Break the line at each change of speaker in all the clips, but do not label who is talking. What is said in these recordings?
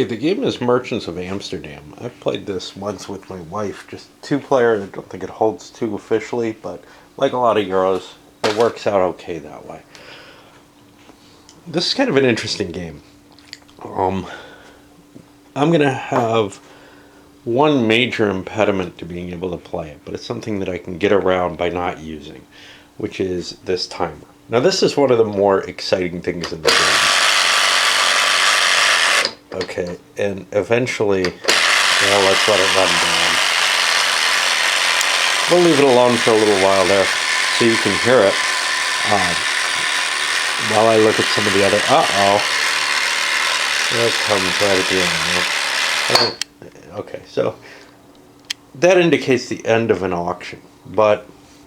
The game is Merchants of Amsterdam. I've played this once with my wife, just two-player. I don't think it holds two officially, but like a lot of Euros, it works out okay that way. This is kind of an interesting game. I'm going to have one major impediment to being able to play it, but it's something that I can get around by not using, which is this timer. Now, this is one of the more exciting things in the game. Okay, and eventually, well, let's let it run down. We'll leave it alone for a little while there so you can hear it while I look at some of the other... Uh-oh. There it comes right at the end. Okay, so that indicates the end of an auction, but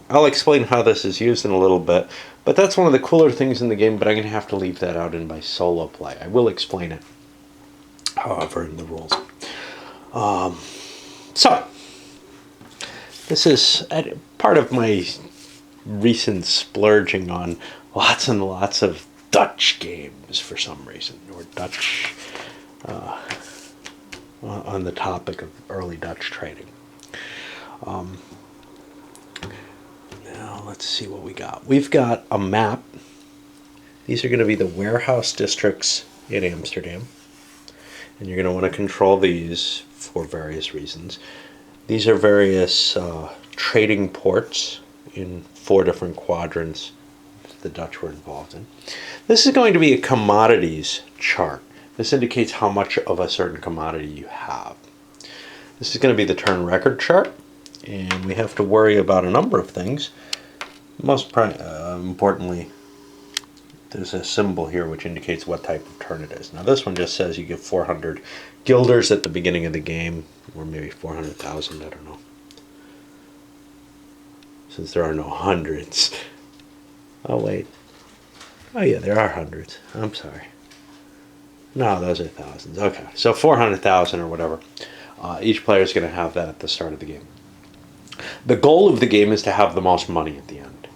I'll explain how this is used in a little bit. But that's one of the cooler things in the game, but I'm going to have to leave that out in my solo play. I will explain it, however, in the rules. So, this is part of my recent splurging on lots and lots of Dutch games for some reason, or Dutch, on the topic of early Dutch trading. Now, let's see what we got. We've got a map. These are going to be the warehouse districts in Amsterdam. And you're going to want to control these for various reasons. These are various trading ports in 4 different quadrants that the Dutch were involved in. This is going to be a commodities chart. This indicates how much of a certain commodity you have. This is going to be the turn record chart, and we have to worry about a number of things. Most importantly, there's a symbol here which indicates what type of turn it is. Now this one just says you get 400 guilders at the beginning of the game, or maybe 400,000, I don't know. Since there are no hundreds. Oh wait. Oh yeah, there are hundreds. I'm sorry. No, those are thousands. Okay, so 400,000 or whatever. Each player is going to have that at the start of the game. The goal of the game is to have the most money at the end.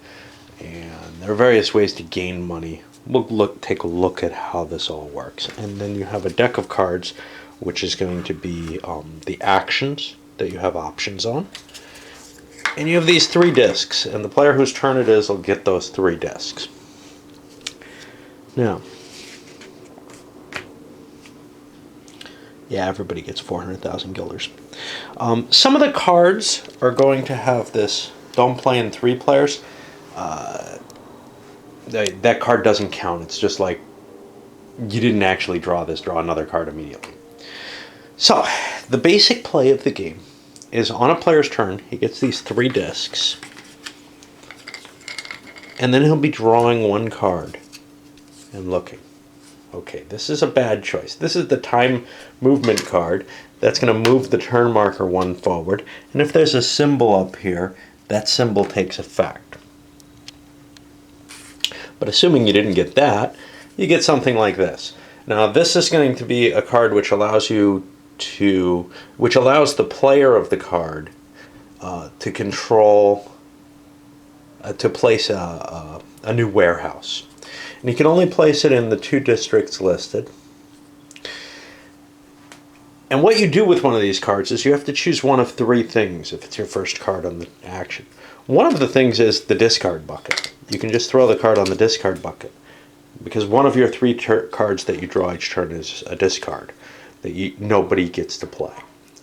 And there are various ways to gain money. We'll take a look at how this all works. And then you have a deck of cards, which is going to be the actions that you have options on. And you have these 3 discs, and the player whose turn it is will get those 3 discs. Now, yeah, everybody gets 400,000 guilders. Some of the cards are going to have this, don't play in 3 players. That card doesn't count. It's just like you didn't actually draw this, draw another card immediately. So, the basic play of the game is on a player's turn, he gets these 3 discs, and then he'll be drawing 1 card and looking. Okay, this is a bad choice. This is the time movement card. That's going to move the turn marker 1 forward, and if there's a symbol up here, that symbol takes effect. But assuming you didn't get that, you get something like this. Now this is going to be a card which allows the player of the card to control, to place a new warehouse. And you can only place it in the 2 districts listed. And what you do with one of these cards is you have to choose one of 3 things if it's your first card on the action. One of the things is the discard bucket. You can just throw the card on the discard bucket, because one of your 3 cards that you draw each turn is a discard that nobody gets to play.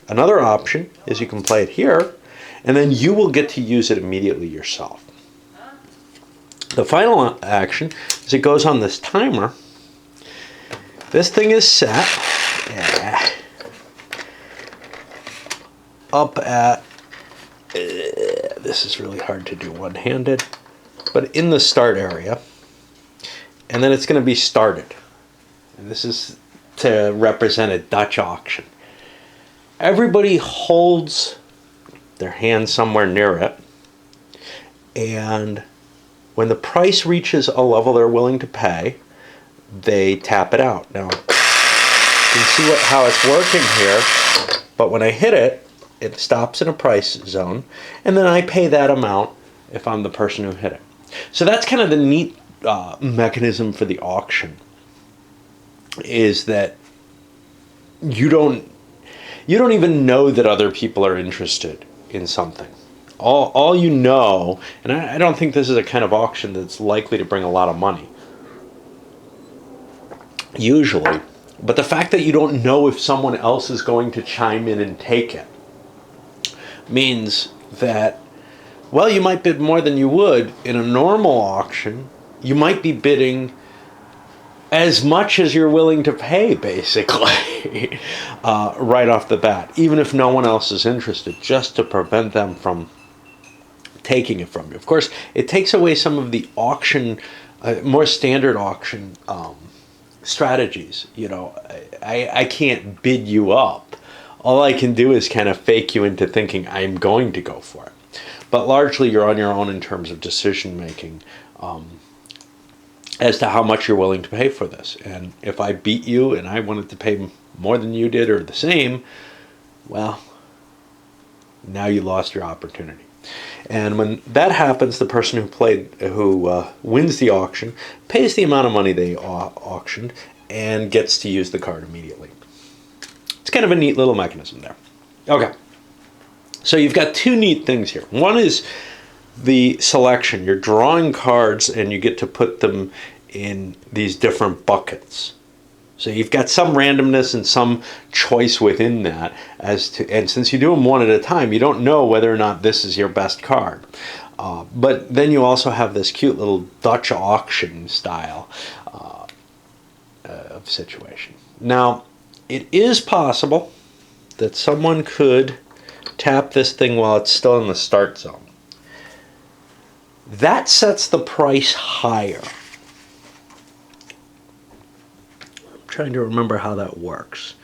Another option is you can play it here, and then you will get to use it immediately yourself. The final action is it goes on this timer. This thing is set up at, this is really hard to do one-handed, but in the start area, and then it's going to be started. And this is to represent a Dutch auction. Everybody holds their hand somewhere near it, and when the price reaches a level they're willing to pay, they tap it out. Now, you can see how it's working here, but when I hit it, it stops in a price zone, and then I pay that amount if I'm the person who hit it. So that's kind of the neat mechanism for the auction, is that you don't even know that other people are interested in something. All you know, and I don't think this is a kind of auction that's likely to bring a lot of money, usually, but the fact that you don't know if someone else is going to chime in and take it means that, well, you might bid more than you would in a normal auction. You might be bidding as much as you're willing to pay, basically, right off the bat, even if no one else is interested, just to prevent them from taking it from you. Of course, it takes away some of the auction, more standard auction strategies. You know, I can't bid you up. All I can do is kind of fake you into thinking I'm going to go for it. But largely, you're on your own in terms of decision making. As to how much you're willing to pay for this. And if I beat you and I wanted to pay more than you did or the same, well, now you lost your opportunity. And when that happens, the person who wins the auction pays the amount of money they auctioned and gets to use the card immediately. It's kind of a neat little mechanism there. Okay, so you've got two neat things here. One is the selection. You're drawing cards and you get to put them in these different buckets. So you've got some randomness and some choice within that and since you do them one at a time, you don't know whether or not this is your best card. But then you also have this cute little Dutch auction style of situation. Now, it is possible that someone could tap this thing while it's still in the start zone. That sets the price higher. I'm trying to remember how that works.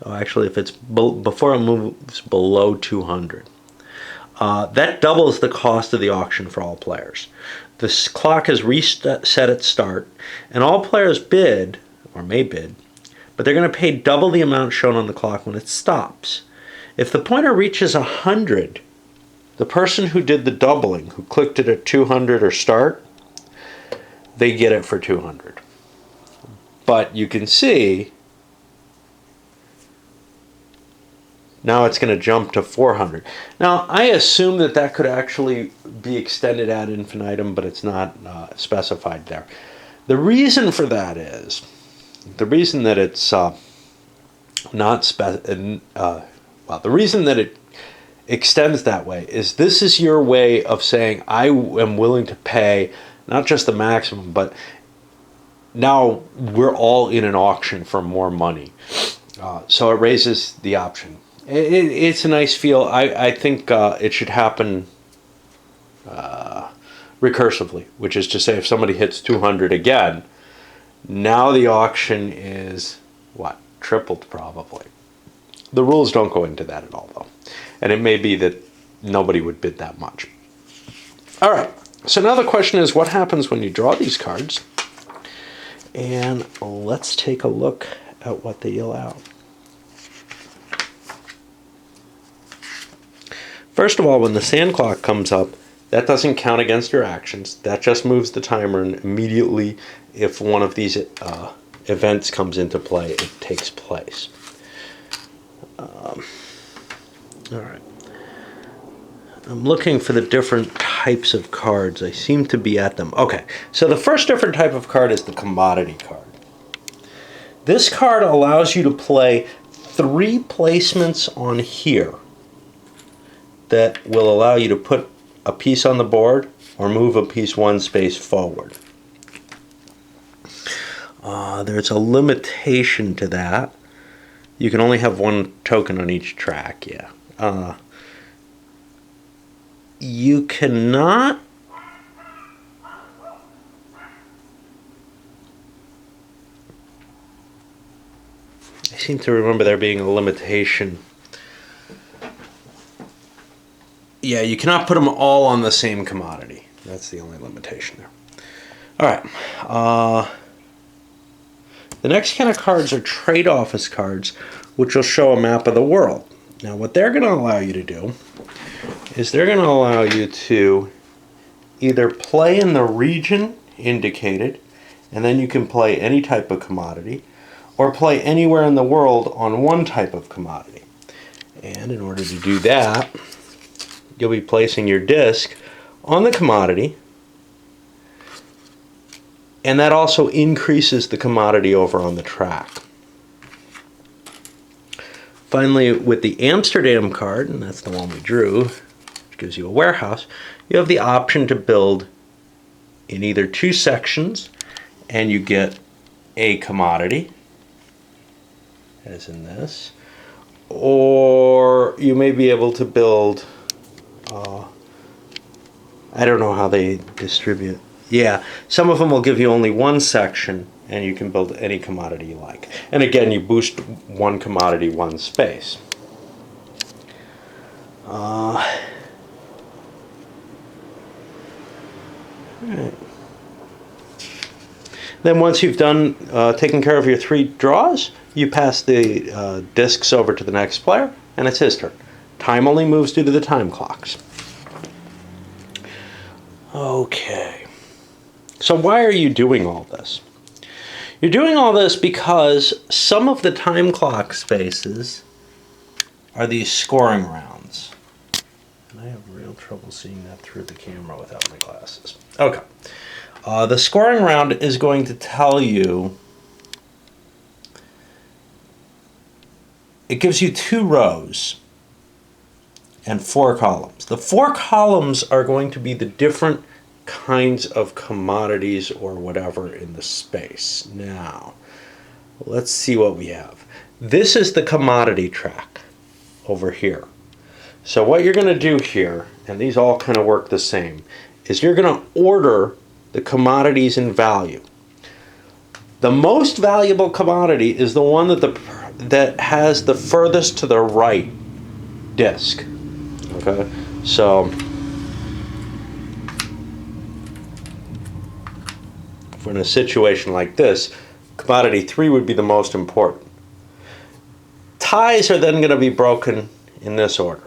Oh, actually, if it's before it moves below 200, that doubles the cost of the auction for all players. This clock is reset at start, and all players bid, or may bid, but they're going to pay double the amount shown on the clock when it stops. If the pointer reaches 100, the person who did the doubling, who clicked it at 200 or start, they get it for 200. But you can see, now it's going to jump to 400. Now, I assume that that could actually be extended ad infinitum, but it's not specified there. The reason for that is, the reason that it's the reason that it extends that way is this is your way of saying I am willing to pay not just the maximum, but now we're all in an auction for more money. So it raises the option. It's a nice feel. I think it should happen recursively, which is to say if somebody hits 200 again, now the auction is, what, tripled probably. The rules don't go into that at all, though. And it may be that nobody would bid that much. All right, so now the question is, what happens when you draw these cards? And let's take a look at what they allow. First of all, when the sand clock comes up, that doesn't count against your actions. That just moves the timer, and immediately, if one of these events comes into play, it takes place. All right. I'm looking for the different types of cards. I seem to be at them. Okay, so the first different type of card is the commodity card. This card allows you to play 3 placements on here that will allow you to put a piece on the board or move a piece 1 space forward. There's a limitation to that. You can only have 1 token on each track, yeah. You cannot I seem to remember there being a limitation. Yeah, you cannot put them all on the same commodity. That's the only limitation there. All right. The next kind of cards are trade office cards, which will show a map of the world. Now, what they're going to allow you to do is they're going to allow you to either play in the region indicated, and then you can play any type of commodity, or play anywhere in the world on one type of commodity. And in order to do that, you'll be placing your disc on the commodity, and that also increases the commodity over on the track. Finally, with the Amsterdam card, and that's the one we drew, which gives you a warehouse, you have the option to build in either two sections, and you get a commodity, as in this, or you may be able to build, I don't know how they distribute. Yeah, some of them will give you only one section, and you can build any commodity you like. And again, you boost one commodity, one space. All right. Then once you've done taken care of your 3 draws, you pass the discs over to the next player, and it's his turn. Time only moves due to the time clocks. Okay. So why are you doing all this? You're doing all this because some of the time clock spaces are these scoring rounds. And I have real trouble seeing that through the camera without my glasses. Okay. The scoring round is going to tell you, it gives you 2 rows and 4 columns. The 4 columns are going to be the different kinds of commodities or whatever in the space. Now, let's see what we have. This is the commodity track over here. So what you're going to do here, and these all kind of work the same, is you're going to order the commodities in value. The most valuable commodity is the one that has the furthest to the right disc. Okay, so if we're in a situation like this, commodity 3 would be the most important. Ties are then going to be broken in this order.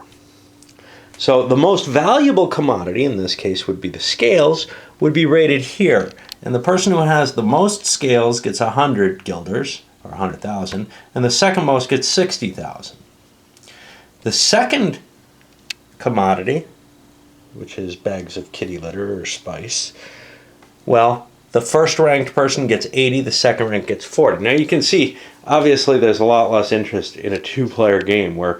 So the most valuable commodity, in this case would be the scales, would be rated here. And the person who has the most scales gets 100 guilders, or 100,000, and the second most gets 60,000. The second commodity, which is bags of kitty litter or spice, well, the first ranked person gets 80, the second ranked gets 40. Now you can see, obviously there's a lot less interest in a 2-player game where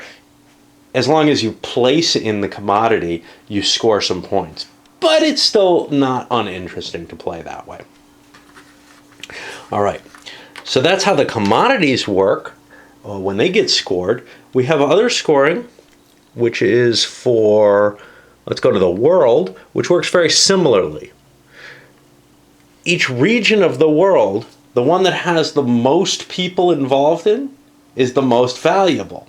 as long as you place in the commodity, you score some points. But it's still not uninteresting to play that way. All right, so that's how the commodities work when they get scored. We have other scoring, which is for, let's go to the world, which works very similarly. Each region of the world, the one that has the most people involved in, is the most valuable.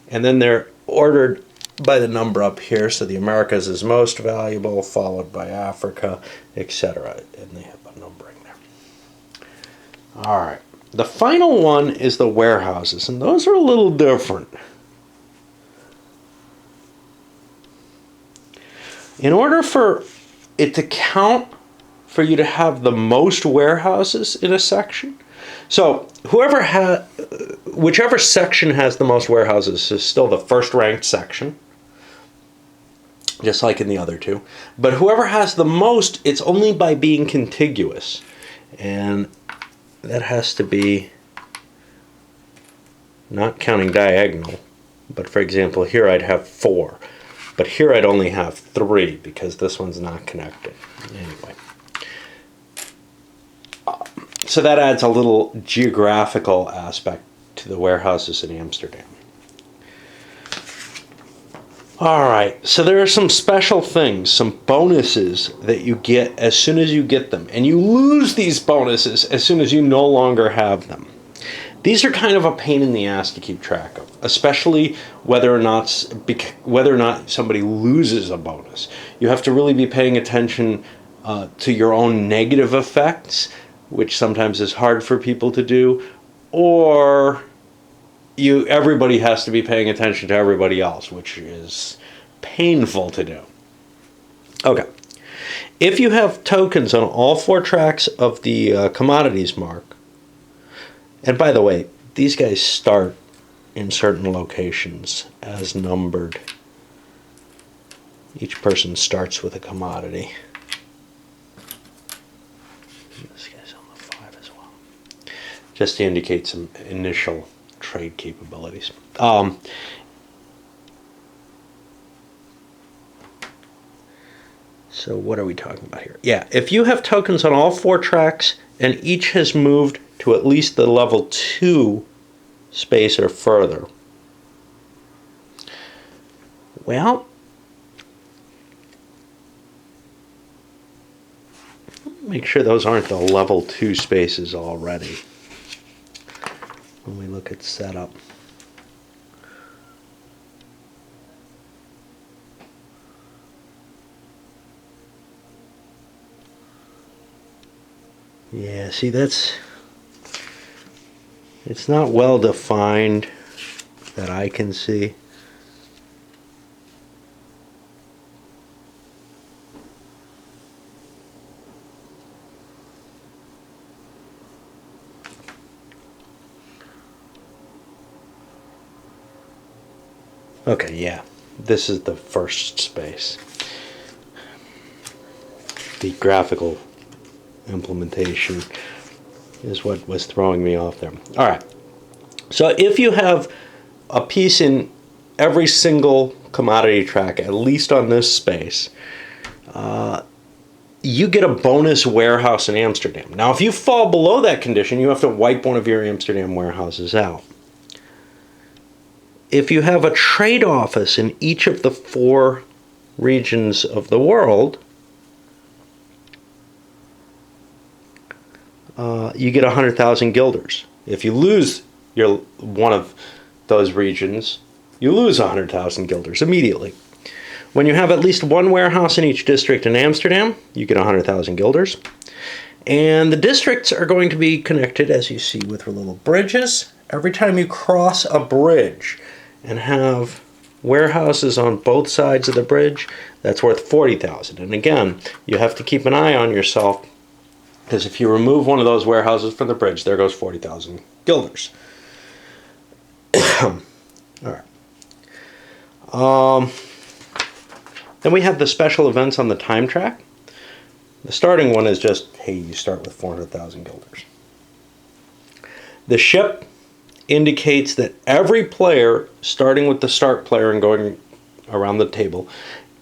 And then they're ordered by the number up here. So the Americas is most valuable, followed by Africa, etc. And they have a numbering there. All right. The final one is the warehouses, and those are a little different. In order for it to count for you to have the most warehouses in a section, so whichever section has the most warehouses is still the first ranked section, just like in the other 2. But whoever has the most, it's only by being contiguous. And that has to be, not counting diagonal, but for example, here I'd have 4. But here I'd only have 3 because this one's not connected. Anyway. So that adds a little geographical aspect to the warehouses in Amsterdam. All right, so there are some special things, some bonuses that you get as soon as you get them, and you lose these bonuses as soon as you no longer have them. These are kind of a pain in the ass to keep track of, especially whether or not somebody loses a bonus. You have to really be paying attention to your own negative effects, which sometimes is hard for people to do, or everybody has to be paying attention to everybody else, which is painful to do. Okay. If you have tokens on all 4 tracks of the commodities mark, And by the way, these guys start in certain locations as numbered. Each person starts with a commodity. This guy's on the 5 as well. Just to indicate some initial trade capabilities. So what are we talking about here? Yeah, if you have tokens on all 4 tracks and each has moved to at least the level 2 space or further, well, make sure those aren't the level 2 spaces already when we look at setup. Yeah, see, it's not well defined that I can see. Okay, yeah, this is the first space. The graphical implementation is what was throwing me off there. All right, so if you have a piece in every single commodity track, at least on this space, you get a bonus warehouse in Amsterdam. Now, if you fall below that condition, you have to wipe one of your Amsterdam warehouses out. If you have a trade office in each of the 4 regions of the world, you get 100,000 guilders. If you lose one of those regions, you lose 100,000 guilders immediately. When you have at least 1 warehouse in each district in Amsterdam, you get 100,000 guilders. And the districts are going to be connected, as you see, with little bridges. Every time you cross a bridge and have warehouses on both sides of the bridge, that's worth 40,000. And again, you have to keep an eye on yourself, because if you remove one of those warehouses from the bridge, there goes 40,000 guilders. All right. Then we have the special events on the time track. The starting one is just, hey, you start with 400,000 guilders. The ship indicates that every player, starting with the start player and going around the table,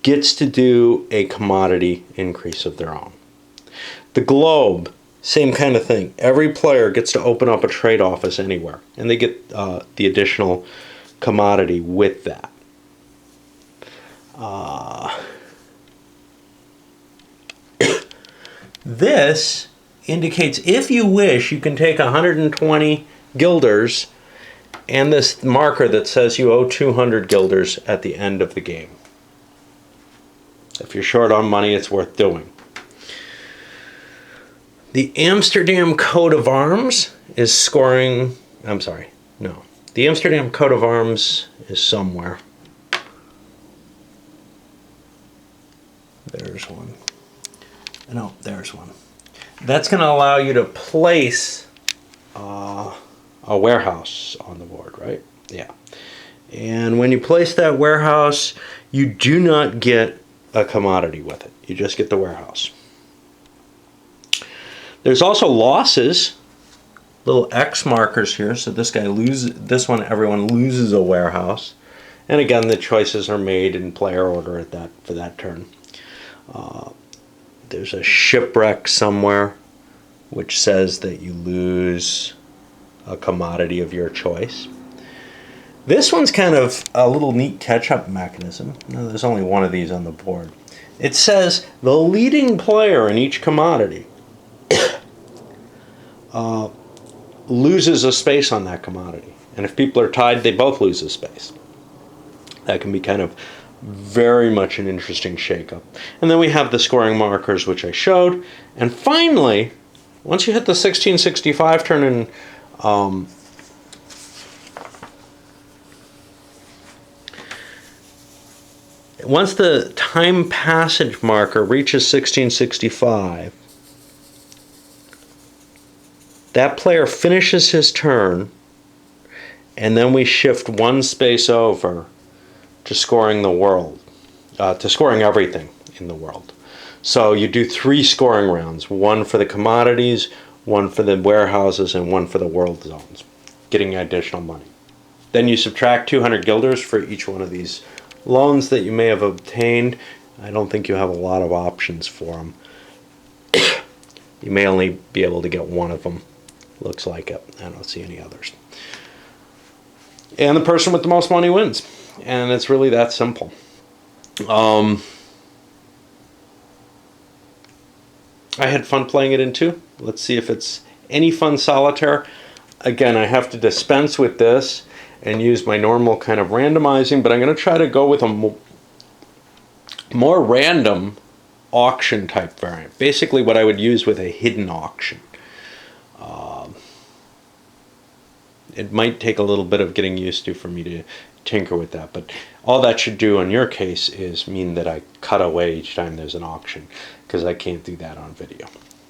gets to do a commodity increase of their own. The globe, same kind of thing. Every player gets to open up a trade office anywhere, and they get the additional commodity with that. This indicates, if you wish, you can take 120 guilders and this marker that says you owe 200 guilders at the end of the game. If you're short on money, it's worth doing. The Amsterdam coat of arms is scoring, I'm sorry, no. The Amsterdam coat of arms is somewhere. There's one. No, there's one. That's going to allow you to place a warehouse on the board, right? Yeah. And when you place that warehouse, you do not get a commodity with it. You just get the warehouse. There's also losses, little X markers here. So this guy loses, this one, everyone loses a warehouse. And again, the choices are made in player order at that for that turn. There's a shipwreck somewhere which says that you lose a commodity of your choice. This one's kind of a little neat catch-up mechanism. No, there's only one of these on the board. It says the leading player in each commodity loses a space on that commodity. And if people are tied, they both lose a space. That can be kind of very much an interesting shakeup. And then we have the scoring markers, which I showed. And finally, once you hit the 1665 turn and once the time passage marker reaches 1665, That player finishes his turn, and then we shift one space over to scoring the world, to scoring everything in the world. So you do 3 scoring rounds, one for the commodities, one for the warehouses, and one for the world zones, getting additional money. Then you subtract 200 guilders for each one of these loans that you may have obtained. I don't think you have a lot of options for them. You may only be able to get one of them. Looks like it. I don't see any others. And the person with the most money wins. And it's really that simple. I had fun playing it in 2. Let's see if it's any fun solitaire. Again, I have to dispense with this and use my normal kind of randomizing, but I'm going to try to go with a more random auction type variant. Basically what I would use with a hidden auction. It might take a little bit of getting used to for me to tinker with that, but all that should do in your case is mean that I cut away each time there's an auction, because I can't do that on video.